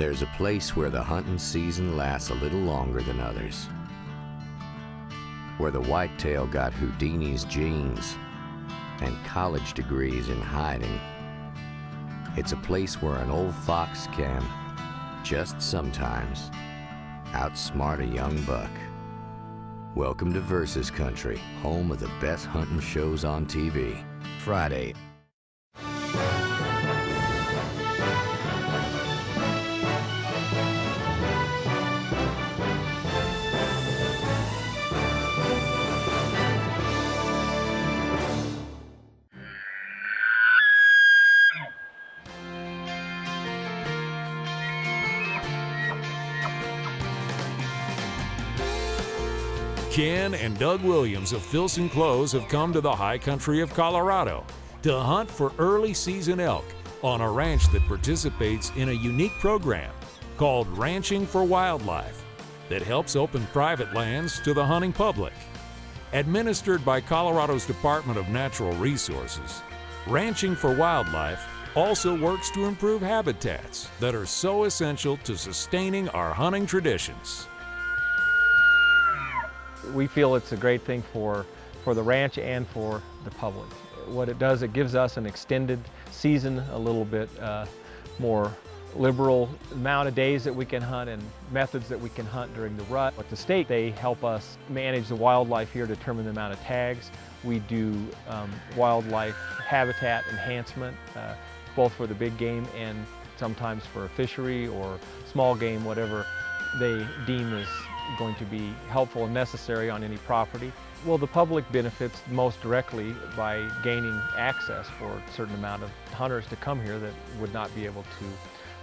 There's a place where the hunting season lasts a little longer than others. Where the whitetail got Houdini's genes and college degrees in hiding. It's a place where an old fox can, just sometimes, outsmart a young buck. Welcome to Versus Country, home of the best hunting shows on TV. Friday. Ken and Doug Williams of Filson Close have come to the high country of Colorado to hunt for early season elk on a ranch that participates in a unique program called Ranching for Wildlife that helps open private lands to the hunting public. Administered by Colorado's Department of Natural Resources, Ranching for Wildlife also works to improve habitats that are so essential to sustaining our hunting traditions. We feel it's a great thing for the ranch and for the public. What it does, it gives us an extended season, a little bit more liberal amount of days that we can hunt and methods that we can hunt during the rut. At the state, they help us manage the wildlife here, determine the amount of tags. We do wildlife habitat enhancement, both for the big game and sometimes for a fishery or small game, whatever they deem is going to be helpful and necessary on any property. Well, the public benefits most directly by gaining access for a certain amount of hunters to come here that would not be able to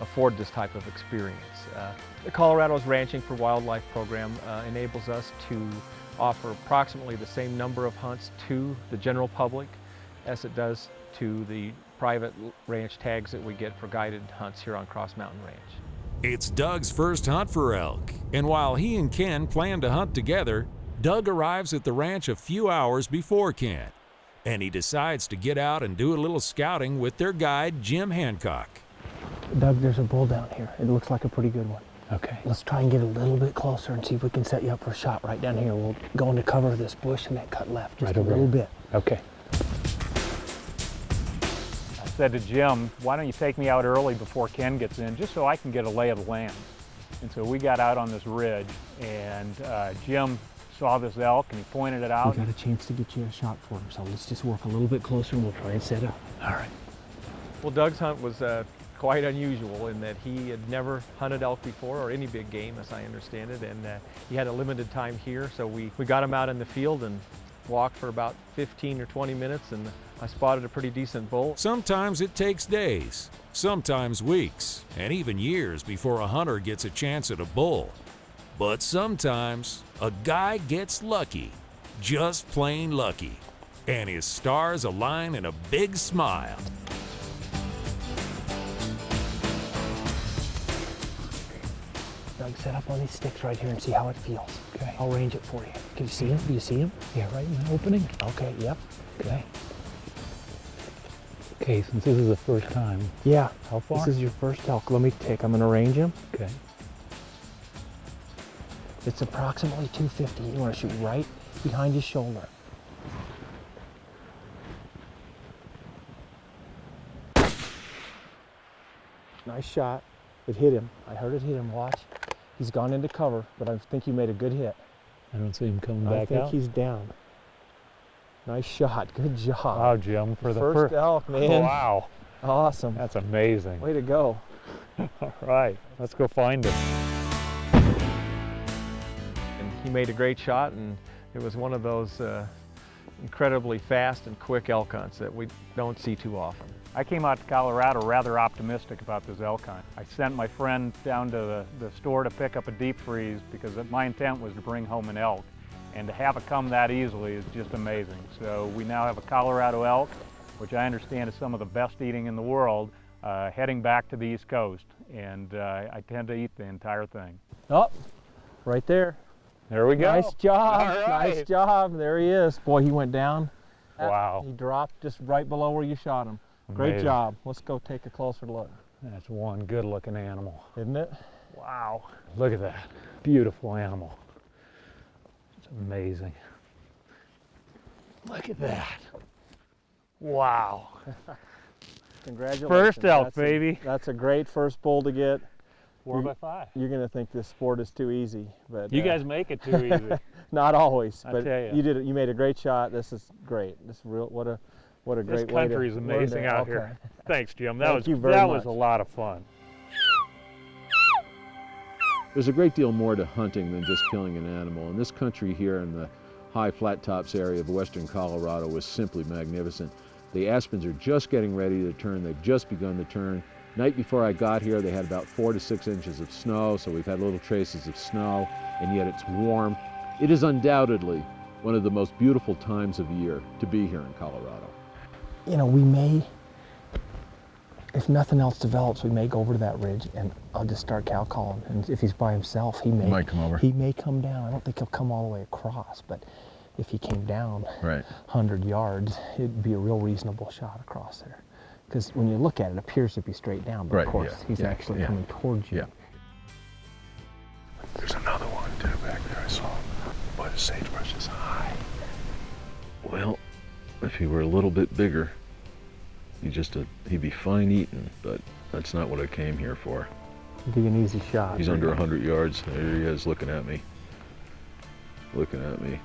afford this type of experience. The Colorado's Ranching for Wildlife program enables us to offer approximately the same number of hunts to the general public as it does to the private ranch tags that we get for guided hunts here on Cross Mountain Ranch. It's Doug's first hunt for elk, and while he and Ken plan to hunt together, Doug arrives at the ranch a few hours before Ken, and he decides to get out and do a little scouting with their guide, Jim Hancock. Doug, there's a bull down here. It looks like a pretty good one. Okay. Let's try and get a little bit closer and see if we can set you up for a shot right down here. We'll go into cover of this bush and that cut left just Right a over little there. bit. Okay. I said to Jim, why don't you take me out early before Ken gets in, just so I can get a lay of the land. And so we got out on this ridge, and Jim saw this elk and he pointed it out. We got a chance to get you a shot for him, so let's just work a little bit closer and we'll try and set up. All right. Well, Doug's hunt was quite unusual in that he had never hunted elk before, or any big game as I understand it, and he had a limited time here, so we got him out in the field and walked for about 15 or 20 minutes, and I spotted a pretty decent bull. Sometimes it takes days, sometimes weeks, and even years before a hunter gets a chance at a bull. But sometimes a guy gets lucky, just plain lucky, and his stars align in a big smile. Doug, set up on these sticks right here and see how it feels. Okay. I'll range it for you. Can you see him? Do you see him? Yeah, right in the opening. Okay, yep. Okay. Okay, since this is the first time. Yeah. How far? This is your first elk. Let me take, I'm gonna range him. Okay. It's approximately 250. You wanna shoot right behind his shoulder. Nice shot. It hit him. I heard it hit him. Watch. He's gone into cover, but I think you made a good hit. I don't see him coming I back think out. he's down. Nice shot. Good job. Wow, Jim, for the first elk, man. Wow. Awesome. That's amazing. Way to go. All right, let's go find him. And he made a great shot, and it was one of those incredibly fast and quick elk hunts that we don't see too often. I came out to Colorado rather optimistic about this elk hunt. I sent my friend down to the store to pick up a deep freeze because my intent was to bring home an elk. And to have it come that easily is just amazing. So we now have a Colorado elk, which I understand is some of the best eating in the world, heading back to the East Coast. And I tend to eat the entire thing. Oh, right there. There we go. Nice job. All right. Nice job. There he is. Boy, he went down. Wow. He dropped just right below where you shot him. Great Amazing. job. Let's go take a closer look. That's one good looking animal. Isn't it? Wow. Look at that. Beautiful animal. It's amazing. Look at that. Wow. Congratulations. First elk, That's baby. That's a great first bull to get. 4 by 5. You're going to think this sport is too easy, but You guys make it too easy. not always. I But tell ya. you did it. You made a great shot. This is great. This is real. What a This great way to country is learn amazing to- out okay. here. Thanks, Jim. Thank you very that much. was a lot of fun. There's a great deal more to hunting than just killing an animal. And this country here in the high flat tops area of western Colorado was simply magnificent. The aspens are just getting ready to turn. They've just begun to turn. Night before I got here, they had about 4 to 6 inches of snow, so we've had little traces of snow, and yet it's warm. It is undoubtedly one of the most beautiful times of year to be here in Colorado. You know, we may, if nothing else develops, we may go over to that ridge and I'll just start cow calling. And if he's by himself, he may might come over. He may come down. I don't think he'll come all the way across, but if he came down Right. 100 yards, it'd be a real reasonable shot across there. Because when you look at it, it appears to be straight down, but Right, of course yeah, he's yeah, actually yeah. coming towards you. Yeah. There's another one too back there I saw, but the sagebrush is high. Well, if he were a little bit bigger, he'd be fine eating, but that's not what I came here for. It'd be an easy shot. He's under 100 yards. There he is, looking at me. Looking at me.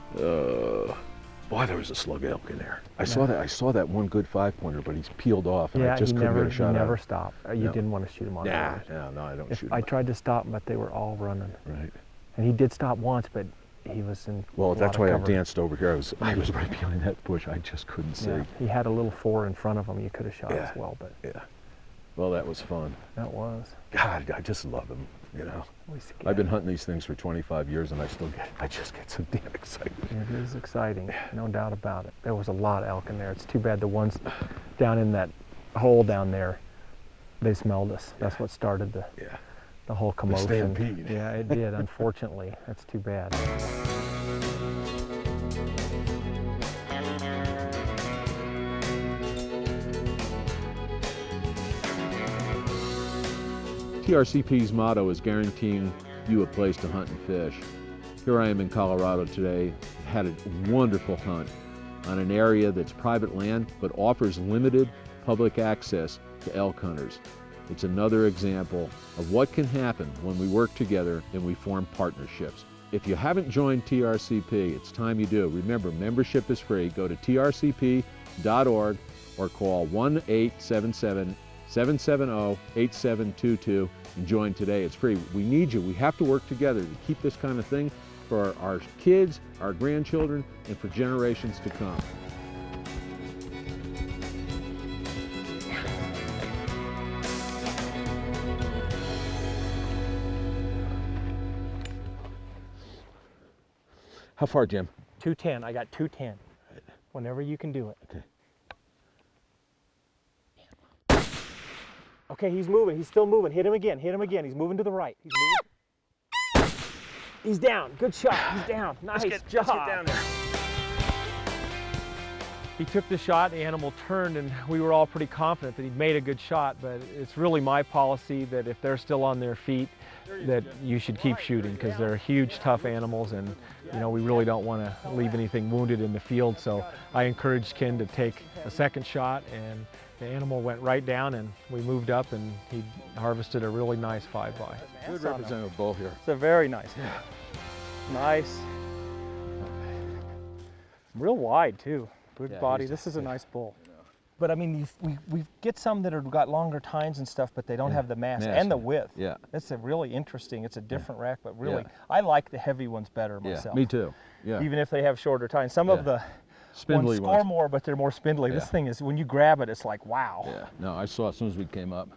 Boy, there was a slug elk in there. I saw that one good 5-pointer, but he's peeled off, and Yeah, I just couldn't get a shot he out. never stopped. You No. didn't want to shoot him on the ridge. No, I don't If shoot I him. tried to stop him, but they were all running. Right. And he did stop once, but he was in Well, a that's lot why of I cover. danced over here. I was right behind that bush. I just couldn't see. Yeah, he had a little 4 in front of him you could have shot Yeah. as well, but Yeah. Well, that was fun. that was. God, I just love him, you know. I've been hunting these things for 25 years, and I just get so damn excited. It is exciting, no doubt about it. There was a lot of elk in there. It's too bad the ones down in that hole down there, they smelled us. That's what started the whole commotion. stampede. Yeah, it did, unfortunately. That's too bad. TRCP's motto is guaranteeing you a place to hunt and fish. Here I am in Colorado today, had a wonderful hunt on an area that's private land but offers limited public access to elk hunters. It's another example of what can happen when we work together and we form partnerships. If you haven't joined TRCP, it's time you do. Remember, membership is free. Go to trcp.org or call 1-877-770-8722 and join today. It's free. We need you. We have to work together to keep this kind of thing for our kids, our grandchildren, and for generations to come. How far, Jim? 210. I got 210. Whenever you can do it. Okay. Okay, he's moving. He's still moving. Hit him again. Hit him again. He's moving to the right. He's moving. He's down. Good shot. He's down. Nice job. Let's get down there. He took the shot, the animal turned, and we were all pretty confident that he'd made a good shot, but it's really my policy that if they're still on their feet, that you should keep shooting, because they're huge, tough animals, and you know, we really don't want to leave anything wounded in the field. So I encouraged Ken to take a second shot, and the animal went right down, and we moved up, and he harvested a really nice 5-by. Good representative bull here. It's a very nice. Nice. Real wide too. Good Yeah, body. he's- This is a nice bull. But I mean, we get some that have got longer tines and stuff, but they don't have the mass and the width. Yeah. That's a really interesting. It's a different rack, but really, Yeah. I like the heavy ones better Yeah, myself. me too. Yeah. Even if they have shorter tines. Some Yeah. of the Spindly ones score ones. more, but they're more spindly. This Yeah. thing is, when you grab it, it's like, wow. Yeah. No, I saw it as soon as we came up.